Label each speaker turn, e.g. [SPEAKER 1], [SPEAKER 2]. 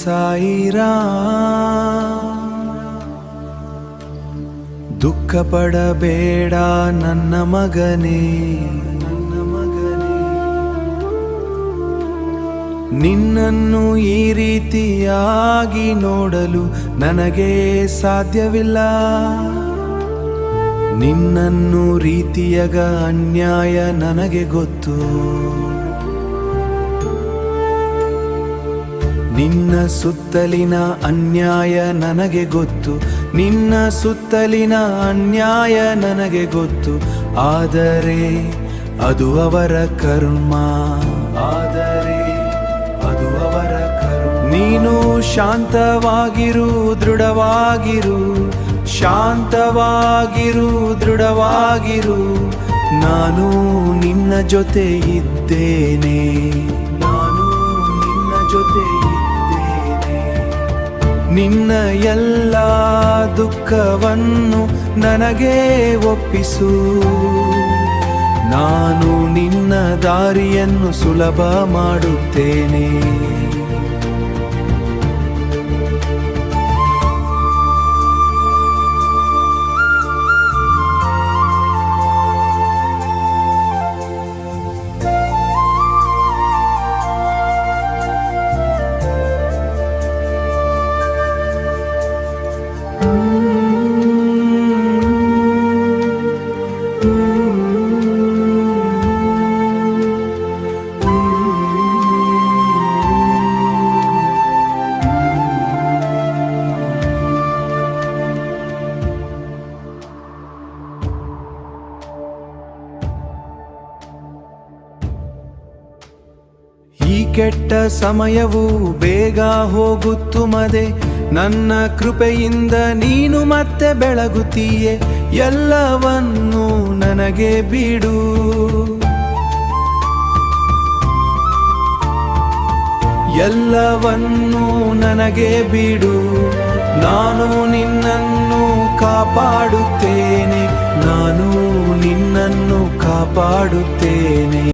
[SPEAKER 1] ಸಾಯಿರಾಮ್. ದುಃಖ ಪಡಬೇಡ ನನ್ನ ಮಗನೇ, ನಿನ್ನನ್ನು ಈ ರೀತಿಯಾಗಿ ನೋಡಲು ನನಗೆ ಸಾಧ್ಯವಿಲ್ಲ. ನಿನ್ನನ್ನು ರೀತಿಯಾಗ ಅನ್ಯಾಯ ನನಗೆ ಗೊತ್ತು. ನಿನ್ನ ಸುತ್ತಲಿನ ಅನ್ಯಾಯ ನನಗೆ ಗೊತ್ತು. ನಿನ್ನ ಸುತ್ತಲಿನ ಅನ್ಯಾಯ ನನಗೆ ಗೊತ್ತು. ಆದರೆ ಅದು ಅವರ ಕರ್ಮ. ಆದರೆ ಅದು ಅವರ ಕರ್ಮ. ನೀನು ಶಾಂತವಾಗಿರು, ದೃಢವಾಗಿರು. ಶಾಂತವಾಗಿರು, ದೃಢವಾಗಿರು. ನಾನು ನಿನ್ನ ಜೊತೆ ಇದ್ದೇನೆ. ನಾನು ನಿನ್ನ ಜೊತೆ ಇದ್ದೇನೆ. ನಿನ್ನ ಎಲ್ಲ ದುಃಖವನ್ನು ನನಗೆ ಒಪ್ಪಿಸು. ನಾನು ನಿನ್ನ ದಾರಿಯನ್ನು ಸುಲಭ ಮಾಡುತ್ತೇನೆ. ಈ ಕೆಟ್ಟ ಸಮಯವು ಬೇಗ ಹೋಗುತ್ತುಮದೆ. ನನ್ನ ಕೃಪೆಯಿಂದ ನೀನು ಮತ್ತೆ ಬೆಳಗುತ್ತೀಯೆ. ಎಲ್ಲವನ್ನೂ ನನಗೆ ಬಿಡು. ಎಲ್ಲವನ್ನೂ ನನಗೆ ಬಿಡು. ನಾನು ನಿನ್ನನ್ನು ಕಾಪಾಡುತ್ತೇನೆ. ನಾನು ನಿನ್ನನ್ನು ಕಾಪಾಡುತ್ತೇನೆ.